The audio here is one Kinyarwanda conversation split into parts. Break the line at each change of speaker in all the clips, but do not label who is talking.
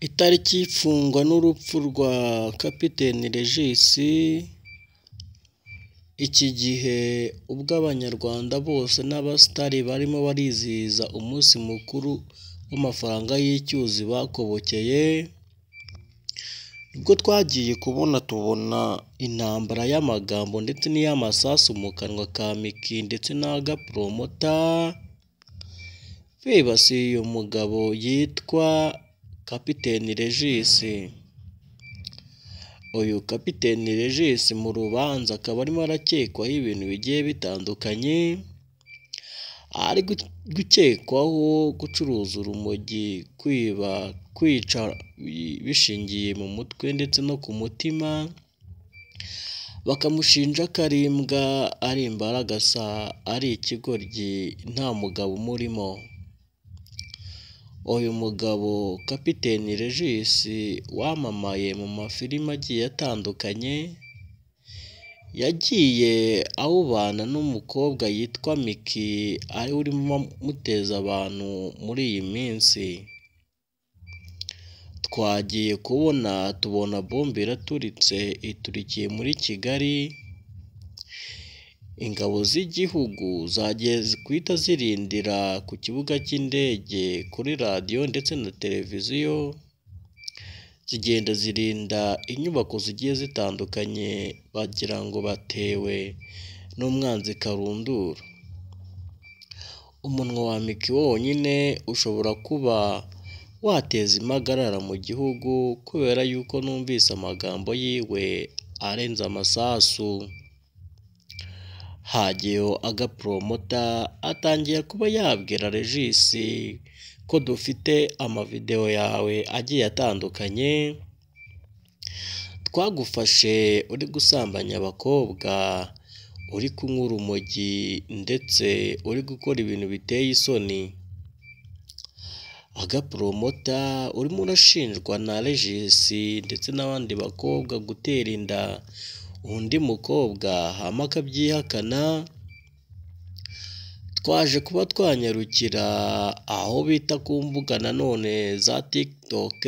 Itariki y'ifungwa n'urupfu rwa Kapiteni Regis, iki gihe ubwo Abanyarwanda bose n'abasitari barimo barizihiza umunsi mukuru w'amafaranga y'icyuzi bakobokeye, nibwo twagiye tubona intambara y'amagambo ndetse n'iy'amasasu mu kanwa ka Miki ndetse n'agapromota, bibasiye uyu mugabo yitwa Kapiteni Regis. Uyu Kapiteni Regis mu rubanza akaba arimo arakekwaho ibintu bigiye bitandukanye, ari gukekwaho gucuruza urumogi, kwiba, kwica bishingiye mu mutwe ndetse no ku mutima, bakamushinja ko ari imbwa, ari imbaragasa, ari ikigoryi, nta mugabo umurimo. Uyu mugabo Kapiteni Regis wamamaye mu mafilime agiye atandukanye, yagiye awubana n'umukobwa yitwa Miki, ari urimo amuteza abantu muri iyi minsi. Twagiye tubona bombe iraturitse, iturikiye muri Kigali, ingabo z'igihugu zagiye guhita zirindira ku kibuga cy'indege, kuri radiyo ndetse na televiziyo, zigenda zirinda inyubako zigiye zitandukanye, bagira ngo batewe n'umwanzi karundura. Umunwa wa Miki wonyine ushobora kuba wateza impagarara mu gihugu, kubera yuko numvise amagambo yiwe arenze amasasu. Hagiyeho agapromota atangiye kuba yabwira Regis ko dufite amavideo yawe agiye atandukanye, twagufashe uri gusambanya abakobwa, uri kunywa urumogi ndetse uri gukora ibintu biteye isoni. Agapromota urimo urashinjwa na Regis ndetse n'abandi bakobwa gutera inda undi mukobwa, hama akabyihakana. Twaje kuba twanyarukira aho bita ku mbuga nanone za TikTok,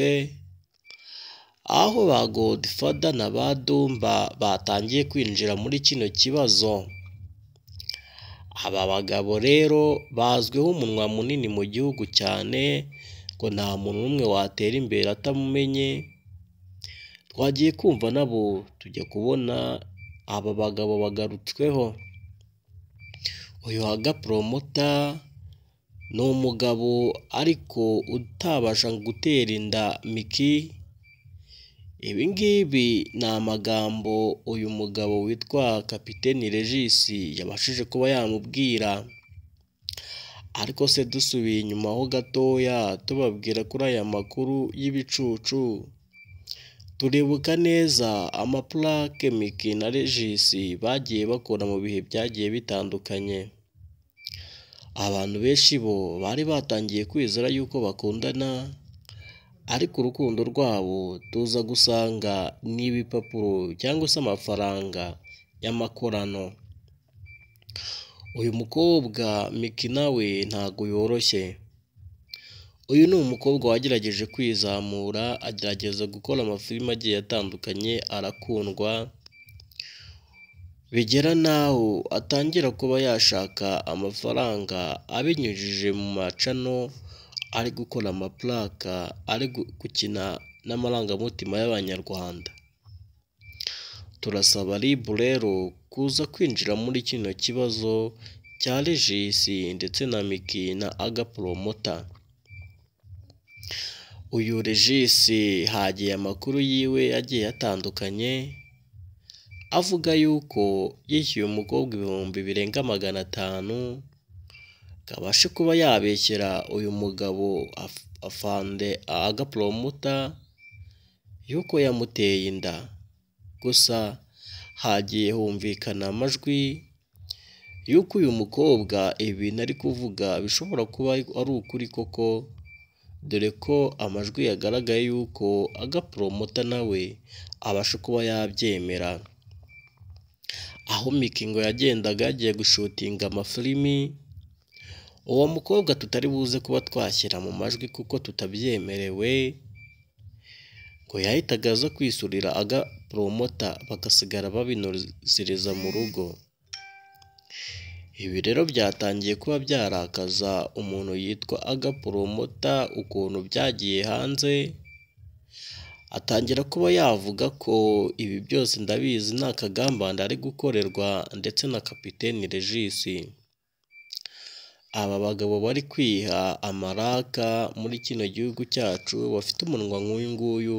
aho ba Godfather na ba Dumba batangiye kwinjira muri kino kibazo. Aba bagabo rero bazwiho umunwa munini mu gihugu cyane, ngo nta muntu n'umwe watera imbere atamumenye. Twagiye kumva nabo tujya kubona aba bagabo bagarutsweho. Uyu agapromota ni umugabo ariko utabasha gutera inda Miki. Ibi ngibi ni amagambo uyu mugabo witwa Kapiteni Regis yabashije kuba yamubwira. Ariko se dusubiye inyuma ho gatoya tubabwira kuri aya makuru y'ibicucu, turibuka neza amaplake Miki na Regis bagiye bakora mu bihe byagiye bitandukanye. Abantu benshi bo bari batangiye kwizera yuko bakundana, ariko urukundo rwabo tuza gusanga n'ibipapuro cyangwa se amafaranga y'amakorano. Uyu mukobwa Miki nawe ntago yoroshye. Uyu ni umukobwa wagerageje kwizamura, agerageza gukora amafilime agiye atandukanye, arakundwa, bigera naho atangira kuba yashaka amafaranga abinyujije mu macano, ari gukora amaplaka, ari gukina n'amarangamutima y'Abanyarwanda. Turasaba RIB rero kuza kwinjira muri kino kibazo cya Regis ndetse na Miki na agapromota. Uyu Regis hagiye amakuru yiwe yagiye atandukanye, avuga yuko yishyuye umukobwa ibihumbi birenga 500, kabashe kuba yabeshyera uyu mugabo afande agapromota yuko yamuteye inda. Gusa hagiye humvikana amajwi yuko uyu mukobwa ibintu ari kuvuga bishobora kuba ari ukuri koko, dore ko amajwi yagaragaye yuko agapromota nawe abasha kuba yabyemera. Aho Miki ngo yagendaga yagiye gushutinga amafilimi, uwo mukobwa tutari buze kuba twashyira mu majwi kuko tutabyemerewe, ngo yahitaga aza kwisurira agaporomota bagasigara babinozereza mu rugo. Ibi rero byatangiye kuba byarakaza umuntu yitwa agaporomota ukuntu byagiye hanze, atangira kuba yavuga ko ibi byose ndabizi ni akagambane ari gukorerwa ndetse na Kapiteni Regis. Aba bagabo bari kwiha amaraka muri kino gihugu cyacu bafite umunwa nk'uyu nguyu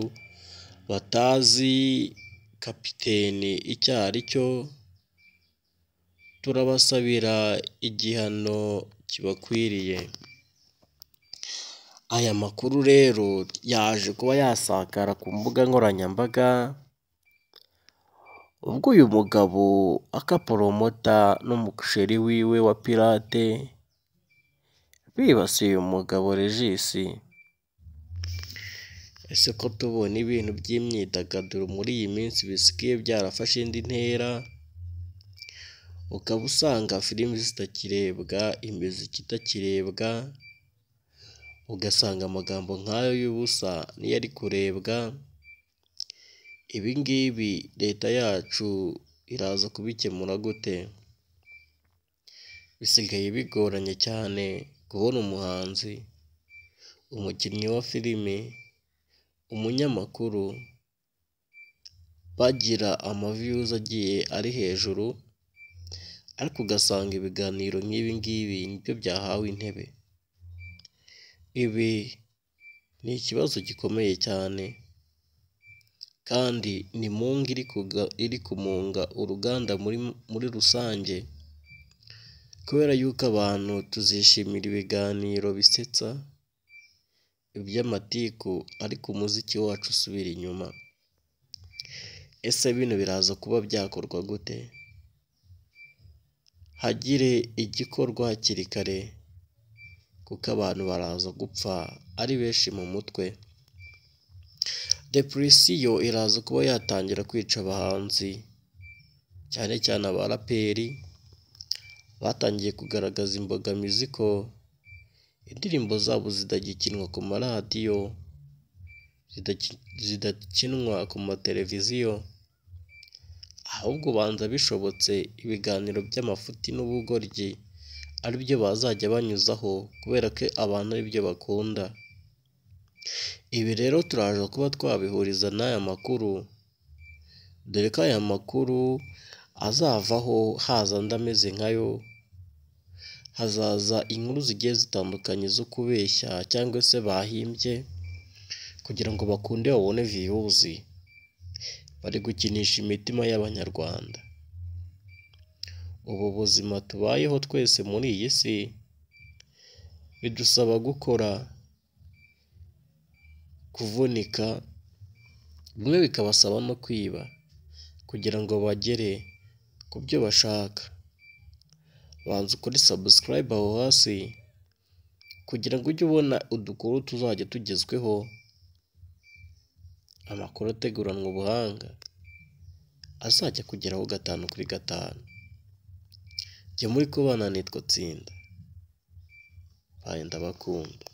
batazi kapiteni icyo ari cyo, turabasabira igihano kibakwiriye. Aya makuru rero yaje kuba yasakara ku mbuga nkoranyambaga, ubwo uyu mugabo akaporomota n'umusheri wiwe wa Pirate bibasiye umugabo Regis. Ese ko tubona ibintu by'imyidagaduro muri iyi minsi bisigaye byarafashe indi ntera, ukaba usanga filimi zitakirebwa, imiziki itakirebwa, ugasanga amagambo nk'ayo y'ubusa niyo ari kurebwa. Ibi ngibi leta yacu iraza kubikemura gute? Bisigaye bigoranye cyane kubona umuhanzi, umukinnyi wa filime, umunyamakuru bagira amaviyuzi agiye ari hejuru, ariko ugasanga ibiganiro nk'ibi ngibi nibyo byahawe intebe. Ibi ni ikibazo gikomeye cyane kandi ni munga iri kumunga uruganda muri rusange, kubera yuko abantu tuzishimira ibiganiro bisetsa, iby'amatiku ariko umuziki wacu usubira inyuma. Ese bino biraza kuba byakorwa gute? Hagire igikorwa hakiri kare kuko abantu baraza gupfa ari benshi mu mutwe. Depresiyo iraza kuba yatangira kwica abahanzi, cyane cyane abaraperi batangiye kugaragaza imbogamizi ko indirimbo zabo zidagikinwa ku maradiyo, zidakinwa ku mateleviziyo, ahubwo banza bishobotse ibiganiro by'amafuti n'ubugoryi ari byo bazajya banyuzaho kubera ko abantu ari byo bakunda. Ibi rero turaje kuba twabihuriza n'aya makuru, dore ko aya makuru azavaho haza andi ameze nkayo, hazaza inkuru zigiye zitandukanye zo kubeshya cyangwa se bahimbye kugira ngo bakunde babone viyuzi. Bari gukinisha imitima y'abanyarwanda. Ubu buzima tubayeho twese muri iyi si bidusaba gukora, kuvunika, bimwe bikabasaba no kwiba kugira ngo bagere ku byo bashaka. Banza ukore subscribe aho hasi kugira ngo ujye ubona udukuru tuzajya tugezweho, amakuru ateguranwa ubuhanga azajya kugeraho 5/5. Jye muri kubana nitwa Tsinda. Baye ndabakunda.